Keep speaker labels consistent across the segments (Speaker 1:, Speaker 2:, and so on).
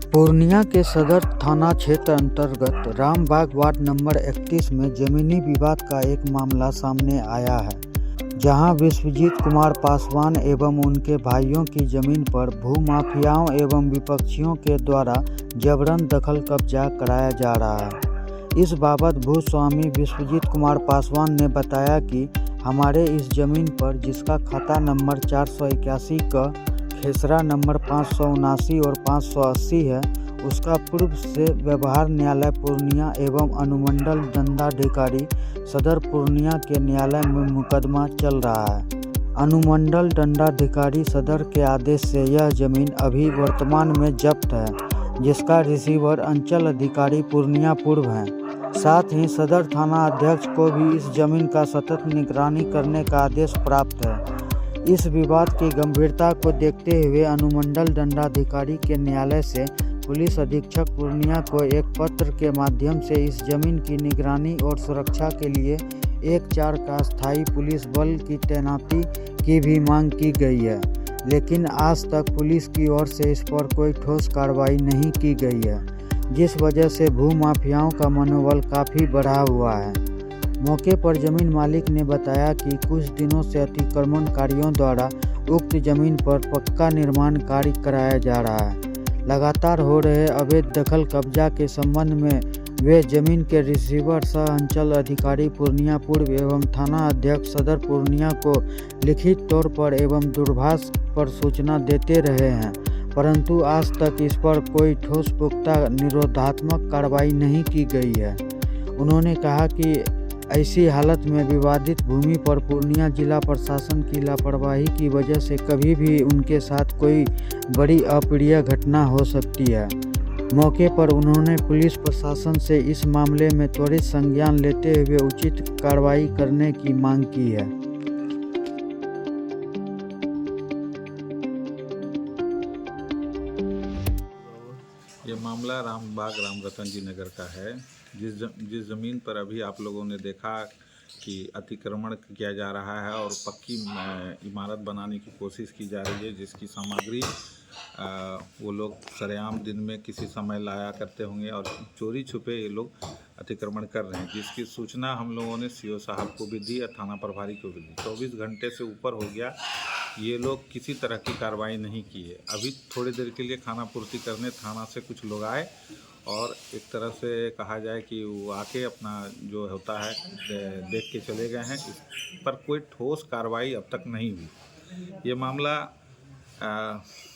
Speaker 1: पूर्णिया के सदर थाना क्षेत्र अंतर्गत रामबाग वार्ड नंबर 31 में जमीनी विवाद का एक मामला सामने आया है, जहां विश्वजीत कुमार पासवान एवं उनके भाइयों की जमीन पर भूमाफियाओं एवं विपक्षियों के द्वारा जबरन दखल कब्जा कराया जा रहा है। इस बाबत भूस्वामी विश्वजीत कुमार पासवान ने बताया कि हमारे इस जमीन पर, जिसका खाता नंबर 481 का खेसरा नंबर 579 और 580 है, उसका पूर्व से व्यवहार न्यायालय पूर्णिया एवं अनुमंडल दंडाधिकारी सदर पूर्णिया के न्यायालय में मुकदमा चल रहा है। अनुमंडल दंडाधिकारी सदर के आदेश से यह जमीन अभी वर्तमान में जब्त है, जिसका रिसीवर अंचल अधिकारी पूर्णिया पूर्व है। साथ ही सदर थाना अध्यक्ष को भी इस जमीन का सतत निगरानी करने का आदेश प्राप्त है। इस विवाद की गंभीरता को देखते हुए अनुमंडल दंडाधिकारी के न्यायालय से पुलिस अधीक्षक पूर्णिया को एक पत्र के माध्यम से इस जमीन की निगरानी और सुरक्षा के लिए 1-4 का स्थायी पुलिस बल की तैनाती की भी मांग की गई है, लेकिन आज तक पुलिस की ओर से इस पर कोई ठोस कार्रवाई नहीं की गई है, जिस वजह से भूमाफियाओं का मनोबल काफ़ी बढ़ा हुआ है। मौके पर जमीन मालिक ने बताया कि कुछ दिनों से अतिक्रमणकारियों द्वारा उक्त जमीन पर पक्का निर्माण कार्य कराया जा रहा है। लगातार हो रहे अवैध दखल कब्जा के संबंध में वे जमीन के रिसीवर सह अंचल अधिकारी पूर्णिया पूर्व एवं थाना अध्यक्ष सदर पूर्णिया को लिखित तौर पर एवं दूरभाष पर सूचना देते रहे हैं, परंतु आज तक इस पर कोई ठोस पुख्ता निरोधात्मक कार्रवाई नहीं की गई है। उन्होंने कहा कि ऐसी हालत में विवादित भूमि पर पूर्णिया जिला प्रशासन की लापरवाही की वजह से कभी भी उनके साथ कोई बड़ी अप्रिय घटना हो सकती है। मौके पर उन्होंने पुलिस प्रशासन से इस मामले में त्वरित संज्ञान लेते हुए उचित कार्रवाई करने की मांग की है।
Speaker 2: ये मामला रामबाग रामरतन जी नगर का है। जिस ज़मीन पर अभी आप लोगों ने देखा कि अतिक्रमण किया जा रहा है और पक्की इमारत बनाने की कोशिश की जा रही है, जिसकी सामग्री वो लोग सरेआम दिन में किसी समय लाया करते होंगे और चोरी छुपे ये लोग अतिक्रमण कर रहे हैं, जिसकी सूचना हम लोगों ने सीओ साहब को भी दी और थाना प्रभारी को भी दी। 24 घंटे से ऊपर हो गया, ये लोग किसी तरह की कार्रवाई नहीं की है। अभी थोड़ी देर के लिए खाना पूर्ति करने थाना से कुछ लोग आए और एक तरह से कहा जाए कि वो आके अपना जो होता है देख के चले गए हैं। इस पर कोई ठोस कार्रवाई अब तक नहीं हुई। ये मामला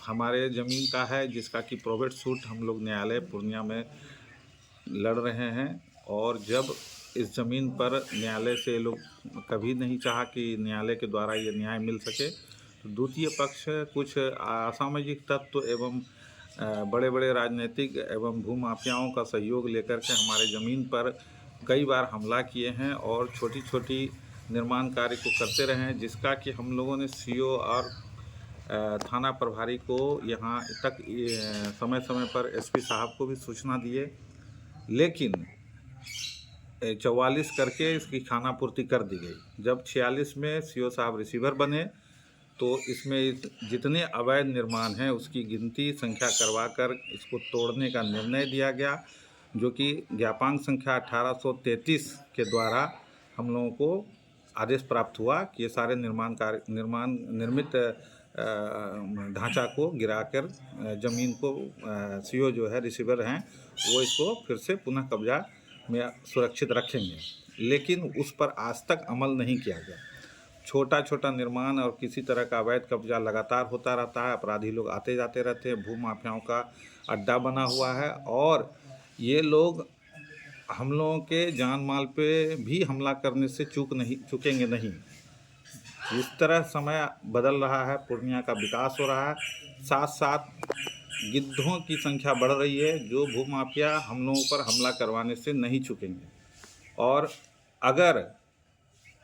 Speaker 2: हमारे ज़मीन का है, जिसका कि प्रोबेट सूट हम लोग न्यायालय पूर्णिया में लड़ रहे हैं, और जब इस ज़मीन पर न्यायालय से लोग कभी नहीं चाहा कि न्यायालय के द्वारा ये न्याय मिल सके, तो द्वितीय पक्ष कुछ असामाजिक तत्व एवं बड़े बड़े राजनीतिक एवं भूमाफियाओं का सहयोग लेकर के हमारे ज़मीन पर कई बार हमला किए हैं और छोटी छोटी निर्माण कार्य को करते रहे हैं, जिसका कि हम लोगों ने सीओ और थाना प्रभारी को यहाँ तक समय समय पर एसपी साहब को भी सूचना दिए, लेकिन 44 करके इसकी खाना पूर्ति कर दी गई। जब 46 में सीओ साहब रिसीवर बने तो इसमें जितने अवैध निर्माण हैं उसकी गिनती संख्या करवा कर इसको तोड़ने का निर्णय दिया गया, जो कि ज्ञापांक संख्या 1833 के द्वारा हम लोगों को आदेश प्राप्त हुआ कि ये सारे निर्मित ढांचा को गिराकर ज़मीन को सीओ जो है रिसीवर हैं वो इसको फिर से पुनः कब्जा में सुरक्षित रखेंगे, लेकिन उस पर आज तक अमल नहीं किया गया। छोटा छोटा निर्माण और किसी तरह का अवैध कब्जा लगातार होता रहता है। अपराधी लोग आते जाते रहते हैं, भूमाफियाओं का अड्डा बना हुआ है और ये लोग हम लोगों के जान माल पे भी हमला करने से चूकेंगे नहीं। जिस तरह समय बदल रहा है, पूर्णिया का विकास हो रहा है, साथ साथ गिद्धों की संख्या बढ़ रही है, जो भूमाफिया हम लोगों पर हमला करवाने से नहीं चूकेंगे। और अगर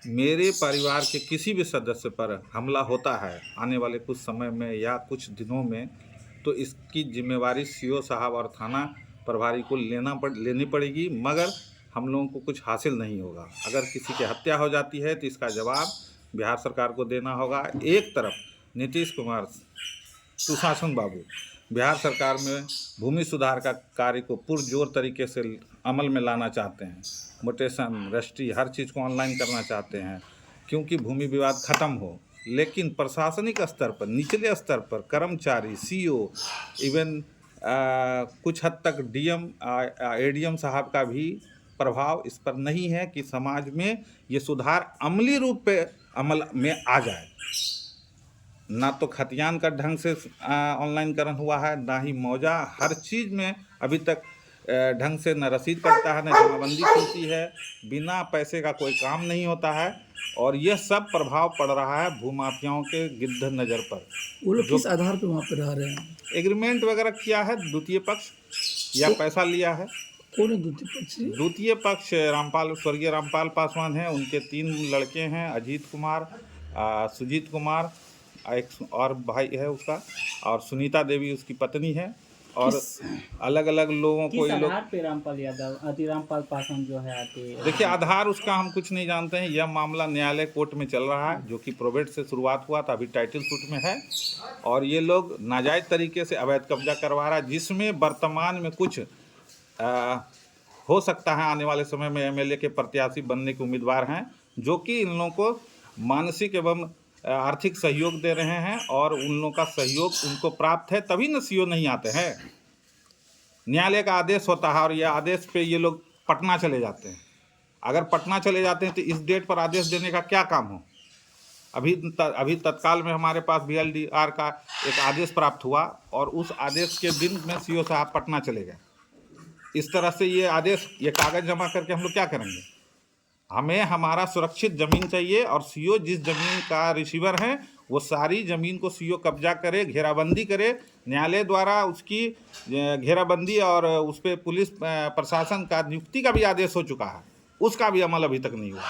Speaker 2: मेरे परिवार के किसी भी सदस्य पर हमला होता है आने वाले कुछ समय में या कुछ दिनों में, तो इसकी जिम्मेवारी सीओ साहब और थाना प्रभारी को लेनी पड़ेगी, मगर हम लोगों को कुछ हासिल नहीं होगा। अगर किसी की हत्या हो जाती है तो इसका जवाब बिहार सरकार को देना होगा। एक तरफ नीतीश कुमार सुशासन बाबू बिहार सरकार में भूमि सुधार का कार्य को पुरजोर तरीके से अमल में लाना चाहते हैं। म्यूटेशन, रजिस्ट्री, हर चीज़ को ऑनलाइन करना चाहते हैं क्योंकि भूमि विवाद खत्म हो। लेकिन प्रशासनिक स्तर पर, निचले स्तर पर कर्मचारी, सीओ, इवन कुछ हद तक डीएम, एडीएम साहब का भी प्रभाव इस पर नहीं है कि समाज में ये सुधार अमली रूप पे अमल में आ जाए। ना तो खतियान का ढंग से ऑनलाइनकरण हुआ है, ना ही मौजा, हर चीज़ में अभी तक ढंग से न रसीद कटता है, न जमाबंदी खुलती है, बिना पैसे का कोई काम नहीं होता है। और यह सब प्रभाव पड़ रहा है भूमाफियाओं के गिद्ध नज़र पर।
Speaker 3: वो लोग किस आधार पे वहाँ पे रह रहे हैं?
Speaker 2: एग्रीमेंट वगैरह किया है द्वितीय पक्ष, या पैसा लिया है।
Speaker 3: कौन है द्वितीय पक्ष?
Speaker 2: द्वितीय पक्ष रामपाल, स्वर्गीय रामपाल पासवान हैं, उनके 3 लड़के हैं, अजीत कुमार, सुजीत कुमार, एक और भाई है उसका, और सुनीता देवी उसकी पत्नी है, और अलग अलग लोगों को ये लोग।
Speaker 4: पे रामपाल यादव, रामपाल पासवान जो है आते,
Speaker 2: देखिए आधार उसका हम कुछ नहीं जानते हैं। यह मामला न्यायालय कोर्ट में चल रहा है, जो कि प्रोबेट से शुरुआत हुआ था, अभी टाइटल सूट में है। और ये लोग नाजायज़ तरीके से अवैध कब्जा करवा रहा है, जिसमें वर्तमान में कुछ हो सकता है आने वाले समय में एमएलए के प्रत्याशी बनने के उम्मीदवार हैं, जो कि इन लोगों को मानसिक एवं आर्थिक सहयोग दे रहे हैं। और उन लोगों का सहयोग उनको प्राप्त है, तभी न सीओ नहीं आते हैं। न्यायालय का आदेश होता है और ये आदेश पे ये लोग पटना चले जाते हैं। अगर पटना चले जाते हैं तो इस डेट पर आदेश देने का क्या काम हो। अभी तत्काल में हमारे पास VLDR का एक आदेश प्राप्त हुआ और उस आदेश के दिन में सीओ साहब पटना चले गए। इस तरह से ये आदेश, ये कागज़ जमा करके हम लोग क्या करेंगे। हमें हमारा सुरक्षित ज़मीन चाहिए, और सीओ जिस ज़मीन का रिसीवर है वो सारी ज़मीन को सीओ कब्जा करे, घेराबंदी करे। न्यायालय द्वारा उसकी घेराबंदी और उस पर पुलिस प्रशासन का नियुक्ति का भी आदेश हो चुका है, उसका भी अमल अभी तक नहीं हुआ।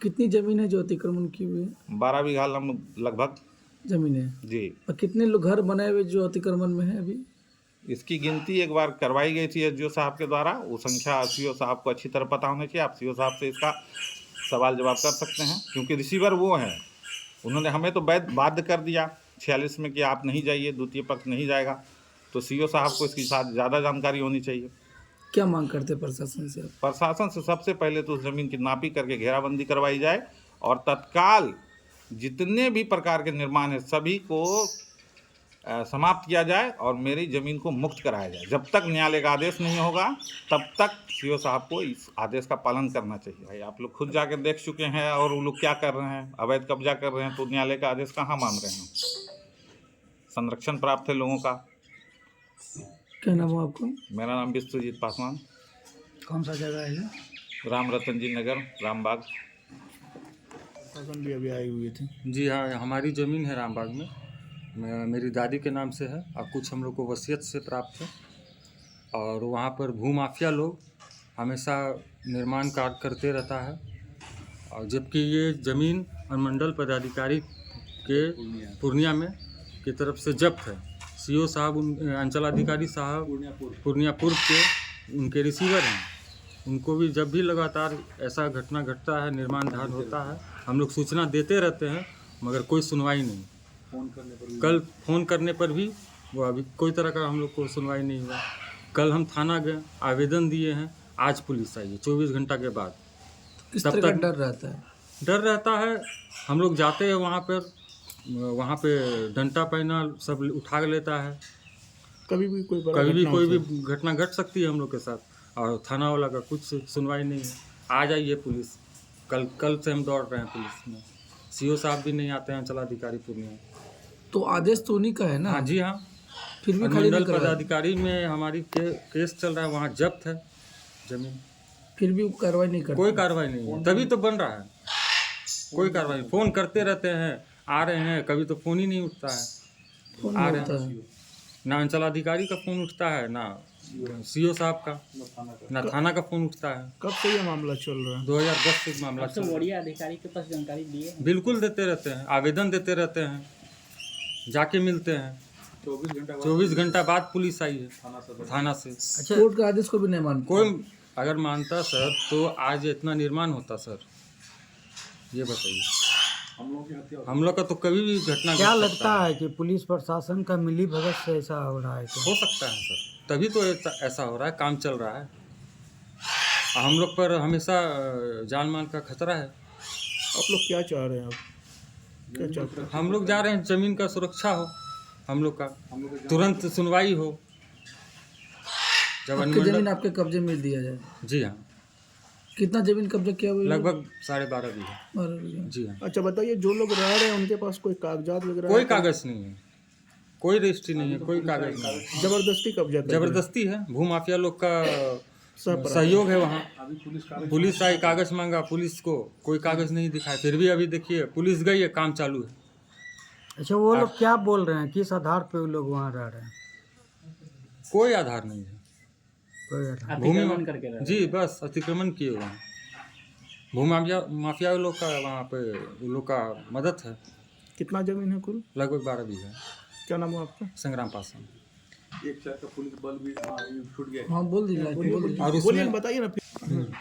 Speaker 3: कितनी जमीन है जो अतिक्रमण की हुई है?
Speaker 2: 12 बीघा लगभग
Speaker 3: जमीन है
Speaker 2: जी।
Speaker 3: और कितने लोग घर बनाए हुए जो अतिक्रमण में है अभी?
Speaker 2: इसकी गिनती एक बार करवाई गई थी एसडीओ साहब के द्वारा। वो संख्या सीओ साहब को अच्छी तरह पता होना चाहिए। आप सीओ साहब से इसका सवाल जवाब कर सकते हैं, क्योंकि रिसीवर वो हैं। उन्होंने हमें तो बाध्य कर दिया 46 में कि आप नहीं जाइए, द्वितीय पक्ष नहीं जाएगा। तो सीओ साहब को इसकी साथ ज़्यादा जानकारी होनी चाहिए।
Speaker 3: क्या मांग करते प्रशासन से?
Speaker 2: प्रशासन से सबसे पहले तो उस ज़मीन की नापी करके घेराबंदी करवाई जाए, और तत्काल जितने भी प्रकार के निर्माण है सभी को समाप्त किया जाए और मेरी ज़मीन को मुक्त कराया जाए। जब तक न्यायालय का आदेश नहीं होगा तब तक सीओ साहब को इस आदेश का पालन करना चाहिए। भाई आप लोग खुद जाके देख चुके हैं, और वो लोग क्या कर रहे हैं, अवैध कब्जा कर रहे हैं, तो न्यायालय का आदेश कहाँ मान रहे हैं। संरक्षण प्राप्त है लोगों का।
Speaker 3: क्या नाम है आपको?
Speaker 2: मेरा नाम विश्वजीत पासवान।
Speaker 3: कौन सा जगह है?
Speaker 2: राम रतन जी नगर, रामबाग।
Speaker 3: भी अभी आई हुई थी।
Speaker 5: जी हाँ, हमारी ज़मीन है रामबाग में, मेरी दादी के नाम से है, और कुछ हम लोग को वसीयत से प्राप्त है। और वहाँ पर भूमाफिया लोग हमेशा निर्माण कार्य करते रहता है, और जबकि ये ज़मीन अनुमंडल पदाधिकारी के पूर्णिया में की तरफ से जब्त है। सीओ साहब, अंचल अधिकारी साहब पूर्णिया पूर्व के उनके रिसीवर हैं। उनको भी जब भी लगातार ऐसा घटना घटता है, निर्माण धारण होता है, हम लोग सूचना देते रहते हैं, मगर कोई सुनवाई नहीं। कल फ़ोन करने पर भी वो अभी कोई तरह का हम लोग को सुनवाई नहीं हुआ। कल हम थाना गए, आवेदन दिए हैं, आज पुलिस आई है 24 घंटा के बाद।
Speaker 3: किस
Speaker 5: तब
Speaker 3: तरह का
Speaker 5: तक
Speaker 3: डर रहता है?
Speaker 5: डर रहता है। हम लोग जाते हैं वहाँ पे डंटा पैना सब उठा लेता है।
Speaker 3: कभी भी कोई
Speaker 5: भी घटना घट सकती है हम लोग के साथ, और थाना वाला का कुछ सुनवाई नहीं है। आ जाइए पुलिस, कल से हम दौड़ रहे हैं पुलिस में। सीओ साहब भी नहीं आते हैं, अंचलाधिकारी पूर्णिया।
Speaker 3: तो आदेश तो उन्हीं का है ना?
Speaker 5: हाँ जी हाँ,
Speaker 3: फिर भी खाली
Speaker 5: मंडल
Speaker 3: नहीं कर रहा है।
Speaker 5: पदाधिकारी में हमारी केस चल रहा है, वहाँ जब्त है जमीन,
Speaker 3: फिर भी कार्रवाई नहीं करते।
Speaker 5: कोई कार्रवाई नहीं है। तभी तो बन रहा है, कोई कार्रवाई। फ़ोन करते रहते हैं, आ रहे हैं, कभी तो फ़ोन ही नहीं उठता है।
Speaker 3: फोन
Speaker 5: आ
Speaker 3: नहीं
Speaker 5: रहे
Speaker 3: उठता
Speaker 5: हैं,
Speaker 3: है।
Speaker 5: ना अंचलाधिकारी का फ़ोन उठता है, ना सीओ साहब का, ना थाना का फ़ोन उठता है।
Speaker 3: कब से ये मामला चल रहा है?
Speaker 5: 2010 से मामला चल रहा है।
Speaker 4: वरीय अधिकारी के पास जानकारी दिए हैं?
Speaker 5: बिल्कुल देते रहते हैं, आवेदन देते रहते हैं, जाके मिलते हैं। 24 घंटा बाद पुलिस आई है थाना से।
Speaker 3: अच्छा, कोर्ट का आदेश को भी नहीं मानते?
Speaker 5: कोई अगर मानता सर तो आज इतना निर्माण होता सर, ये बताइए। हम लोग का तो कभी भी घटना
Speaker 1: क्या
Speaker 5: घट
Speaker 1: लगता
Speaker 5: सकता
Speaker 1: है कि पुलिस प्रशासन का मिली भगत से ऐसा हो रहा है क्या?
Speaker 5: हो सकता है सर, तभी तो ऐसा हो रहा है, काम चल रहा है। हम लोग पर हमेशा जान माल का खतरा है।
Speaker 3: आप लोग क्या चाह रहे हैं? आप क्या चाहते हैं?
Speaker 5: हम लोग जा रहे हैं जमीन का सुरक्षा हो, हम लोग का तुरंत सुनवाई हो। जब
Speaker 3: आपकी जमीन
Speaker 5: अनुमंडल,
Speaker 3: आपके कब्जे में दिया जाए।
Speaker 5: जी हाँ,
Speaker 3: कितना जमीन कब्जा किया हुआ है?
Speaker 5: लगभग 12.5 बीघा।
Speaker 3: 12 बीघा।
Speaker 5: जी हाँ,
Speaker 3: अच्छा बताइए, जो लोग रह रहे हैं उनके पास कोई कागजात वगैरह
Speaker 5: कोई
Speaker 3: है?
Speaker 5: कागज नहीं है, कोई रजिस्ट्री नहीं है, कोई कागज नहीं है।
Speaker 3: जबरदस्ती कब्जा कर रहे हैं।
Speaker 5: जबरदस्ती है, भूमाफिया लोग का
Speaker 3: सब
Speaker 5: सहयोग है वहाँ। पुलिस आई, कागज मांगा, पुलिस को कोई कागज नहीं दिखाया, फिर भी अभी देखिए पुलिस गई है, काम चालू है।
Speaker 1: अच्छा, वो लोग क्या बोल रहे हैं, किस आधार पे वो लोग वहाँ रह रहे हैं?
Speaker 5: कोई आधार नहीं है।
Speaker 1: कोई आधार
Speaker 4: अतिक्रमण करके रह रहे
Speaker 5: जी बस अतिक्रमण किए हुए हैं। भूमाफिया माफिया लोग का वहाँ पे उन लोग का मदद है।
Speaker 3: कितना जमीन है कुल?
Speaker 5: लगभग 12 बीघा है।
Speaker 3: क्या नाम है आपका?
Speaker 5: संग्राम पासवान।
Speaker 3: हाँ बोल दीजिए, बोल दीजिए।
Speaker 5: और उसमें
Speaker 3: बोलिए, बताइए ना फिर।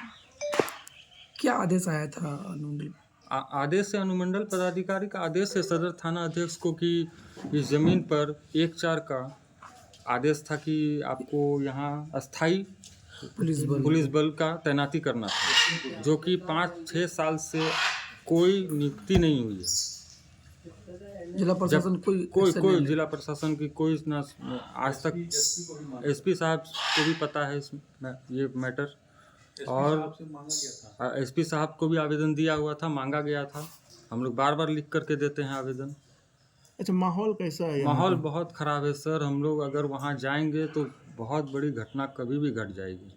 Speaker 3: क्या आदेश आया था अनुमंडल?
Speaker 5: आदेश है, अनुमंडल पदाधिकारी का आदेश है सदर थाना अध्यक्ष को कि इस जमीन पर 1/4 का आदेश था कि आपको यहाँ अस्थाई पुलिस बल का तैनाती करना था, जो कि 5-6 साल से कोई नियुक्ति नहीं हुई है।
Speaker 3: जिला प्रशासन कोई
Speaker 5: कोई जिला प्रशासन की कोई ना आज तक। एसपी साहब को भी पता है ये मैटर, और एसपी साहब को भी आवेदन दिया हुआ था, मांगा गया था। हम लोग बार बार लिख करके देते हैं आवेदन।
Speaker 3: अच्छा, माहौल कैसा है यहाँ
Speaker 5: माहौल
Speaker 3: का?
Speaker 5: बहुत ख़राब है सर। हम लोग अगर वहाँ जाएंगे तो बहुत बड़ी घटना कभी भी घट जाएगी।